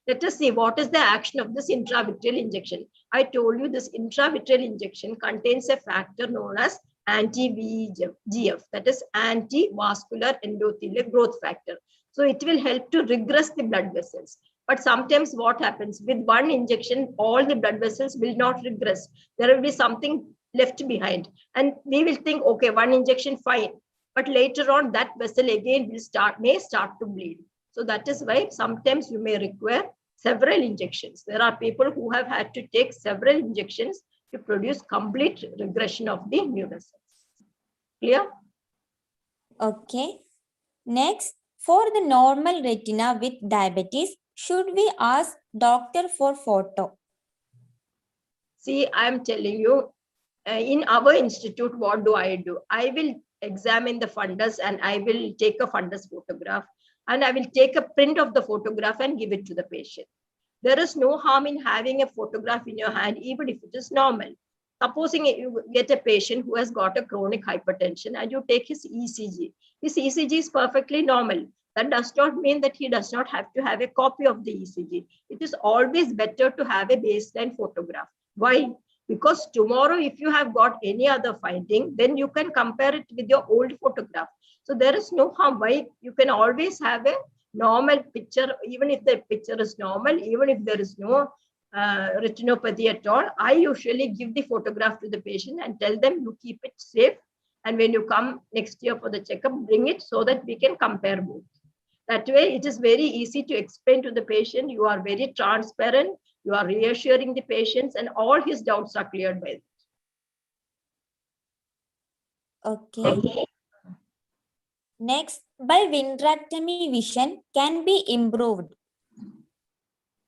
Let us see what is the action of this intravitreal injection. I told you this intravitreal injection contains a factor known as anti-VEGF, that is anti-vascular endothelial growth factor. So it will help to regress the blood vessels. But sometimes what happens with one injection, all the blood vessels will not regress. There will be something left behind. And we will think, okay, one injection, fine. But later on, that vessel again may start to bleed. So that is why sometimes you may require several injections. There are people who have had to take several injections to produce complete regression of the new vessels. Clear? Okay. Next, for the normal retina with diabetes, should we ask doctor for photo? See, I'm telling you, in our institute, what do? I will examine the fundus and I will take a fundus photograph and I will take a print of the photograph and give it to the patient. There is no harm in having a photograph in your hand, even if it is normal. Supposing you get a patient who has got a chronic hypertension and you take his ECG. His ECG is perfectly normal. That does not mean that he does not have to have a copy of the ECG. It is always better to have a baseline photograph. Why? Because tomorrow, if you have got any other finding, then you can compare it with your old photograph. So there is no harm. Why? You can always have a normal picture, even if the picture is normal, even if there is no retinopathy at all. I usually give the photograph to the patient and tell them you keep it safe. And when you come next year for the checkup, bring it so that we can compare both. That way, it is very easy to explain to the patient. You are very transparent. You are reassuring the patients and all his doubts are cleared by it. Okay. Next, by vitrectomy, vision can be improved.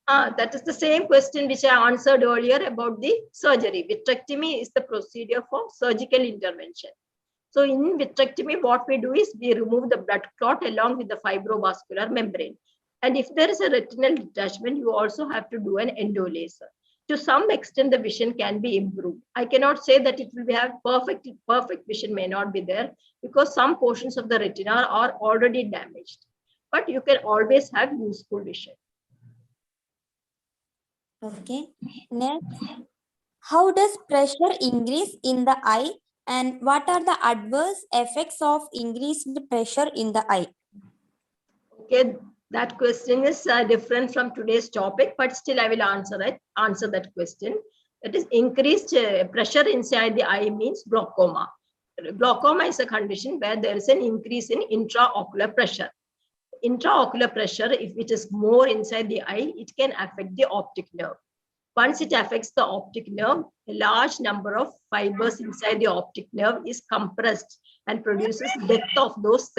That is the same question which I answered earlier about the surgery. Vitrectomy is the procedure for surgical intervention. So in vitrectomy, what we do is we remove the blood clot along with the fibrovascular membrane. And if there is a retinal detachment, you also have to do an endolaser. To some extent, the vision can be improved. I cannot say that it will have perfect vision may not be there because some portions of the retina are already damaged. But you can always have useful vision. Okay. Next, how does pressure increase in the eye and what are the adverse effects of increased pressure in the eye? Okay, that question is different from today's topic, but still I will answer that question. That is, increased pressure inside the eye means glaucoma. Glaucoma is a condition where there is an increase in intraocular pressure. Intraocular pressure, if it is more inside the eye, it can affect the optic nerve. Once it affects the optic nerve, a large number of fibers inside the optic nerve is compressed and produces death of those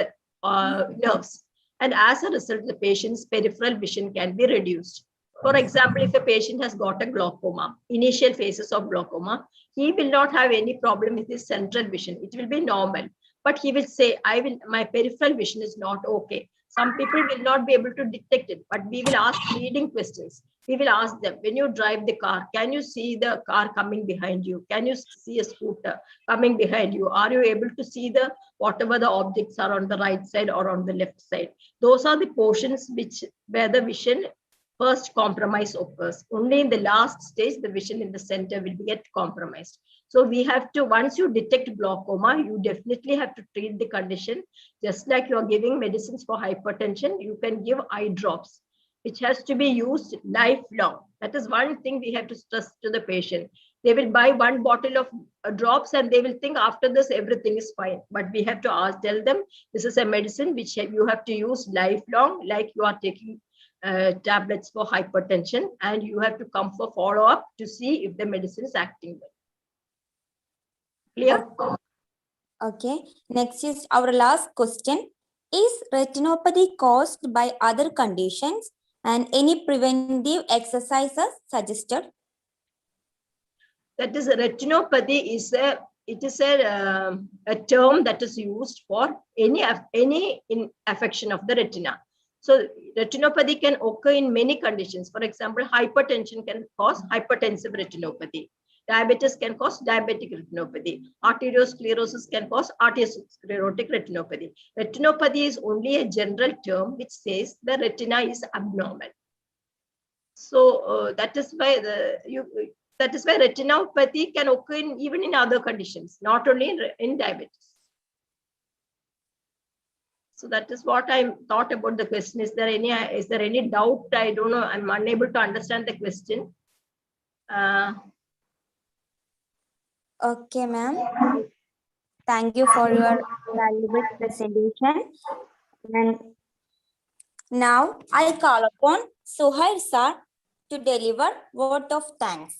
nerves. And as a result, the patient's peripheral vision can be reduced. For example, if a patient has got a glaucoma, initial phases of glaucoma, he will not have any problem with his central vision. It will be normal. But he will say, my peripheral vision is not okay. Some people will not be able to detect it, but we will ask leading questions. We will ask them, when you drive the car, can you see the car coming behind you? Can you see a scooter coming behind you? Are you able to see whatever the objects are on the right side or on the left side? Those are the portions where the vision first compromise occurs. Only in the last stage, the vision in the center will get compromised. So we have to, once you detect glaucoma, you definitely have to treat the condition. Just like you are giving medicines for hypertension, you can give eye drops, which has to be used lifelong. That is one thing we have to stress to the patient. They will buy one bottle of drops and they will think after this, everything is fine. But we have to tell them, this is a medicine which you have to use lifelong, like you are taking tablets for hypertension, and you have to come for follow-up to see if the medicine is acting well. Clear? Okay. Next is our last question. Is retinopathy caused by other conditions and any preventive exercises suggested? That is, retinopathy is a term that is used for any affection of the retina. So retinopathy can occur in many conditions. For example, hypertension can cause hypertensive retinopathy. Diabetes can cause diabetic retinopathy. Arteriosclerosis can cause arteriosclerotic retinopathy. Retinopathy is only a general term which says the retina is abnormal. So that is why That is why retinopathy can occur even in other conditions, not only in diabetes. So that is what I thought about the question. Is there any doubt? I don't know. I'm unable to understand the question. Okay, ma'am. Thank you for your valuable presentation. And now I call upon Suhail sir to deliver word of thanks.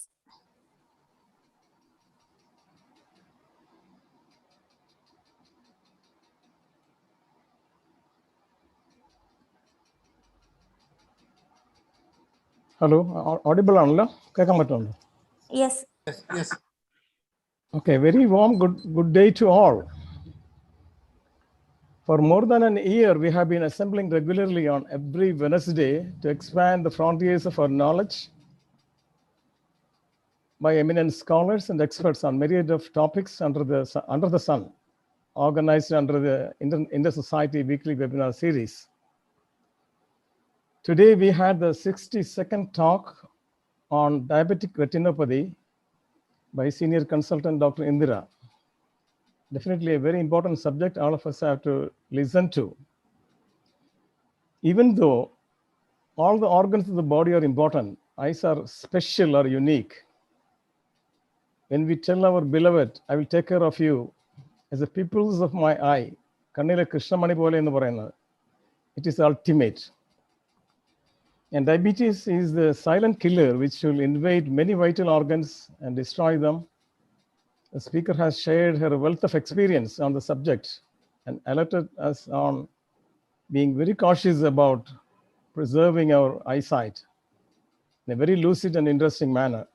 Hello, audible ആണല്ലോ കേൾക്കാൻ പറ്റുന്നുണ്ടോ? Yes. Yes, yes. Okay, very warm good day to all. For more than an year, we have been assembling regularly on every Wednesday to expand the frontiers of our knowledge by eminent scholars and experts on myriad of topics under the sun, organized under the Inter-Society Weekly Webinar Series. Today, we had the 62nd talk on diabetic retinopathy by senior consultant Dr. Indira. Definitely a very important subject all of us have to listen to. Even though all the organs of the body are important, eyes are special or unique. When we tell our beloved, I will take care of you as the pupils of my eye, kannile krishnamani pole ennu parayunnu, it is ultimate. And diabetes is the silent killer which will invade many vital organs and destroy them. The speaker has shared her wealth of experience on the subject and alerted us on being very cautious about preserving our eyesight in a very lucid and interesting manner.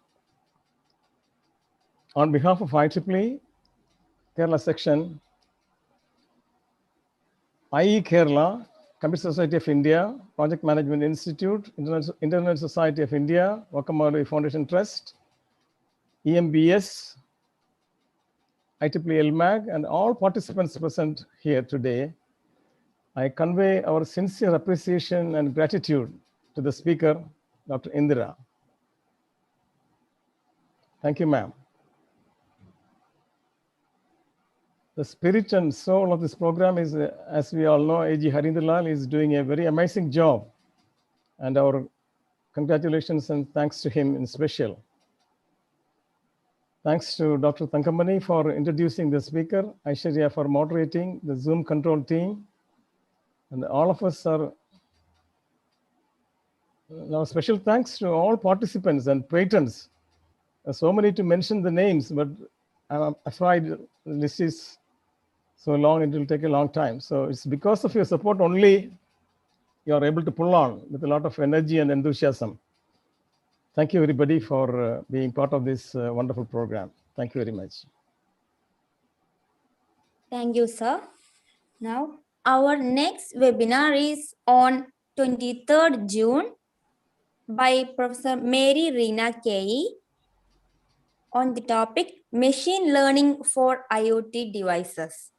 On behalf of IEEE Kerala section, IE Kerala, Computer Society of India, Project Management Institute, Internet Society of India, Wakamari Foundation Trust, EMBS, IEEE LMAG, and all participants present here today, I convey our sincere appreciation and gratitude to the speaker, Dr. Indira. Thank you, ma'am. The spirit and soul of this program is, as we all know, A.G. Harinderlal is doing a very amazing job, and our congratulations and thanks to him in special. Thanks to Dr. Thankamani for introducing the speaker, Aishwarya for moderating, the Zoom control team, and all of us are. Now, special thanks to all participants and patrons. So many to mention the names, but I'm afraid the list is so long, it will take a long time. So it's because of your support only you are able to pull on with a lot of energy and enthusiasm. Thank you, everybody, for being part of this wonderful program. Thank you very much. Thank you, sir. Now, our next webinar is on 23rd June by Professor Mary Reena K.E. on the topic Machine Learning for IoT Devices.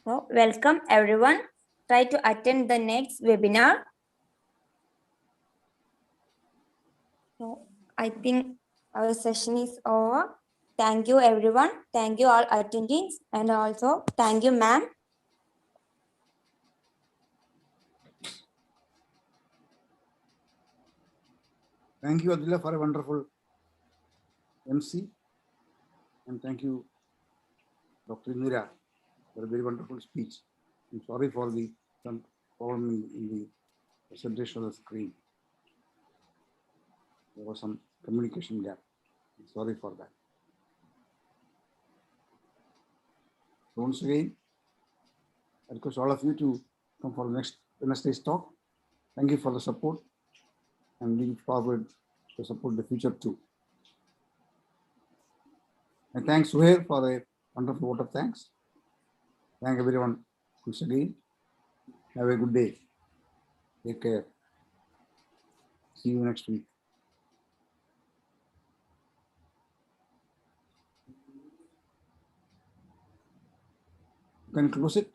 So, welcome everyone. Try to attend the next webinar. So, I think our session is over. Thank you, everyone. Thank you all attendees, and also thank you, ma'am. Thank you, Adila, for a wonderful MC. And thank you, Dr. Indira, for a very wonderful speech. I'm sorry for the some problem in the presentation of the screen. There was some communication gap. I'm sorry for that. So once again, I request all of you to come for the next Wednesday's talk. Thank you for the support, and we look forward to support the future too. And thanks Suhail for a wonderful vote of thanks. Thank everyone once again. Have a good day. Take care. See you next week. Can you close it?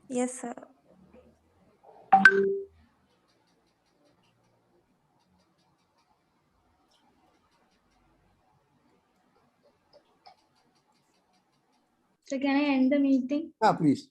Yes, sir. So can I end the meeting? Please.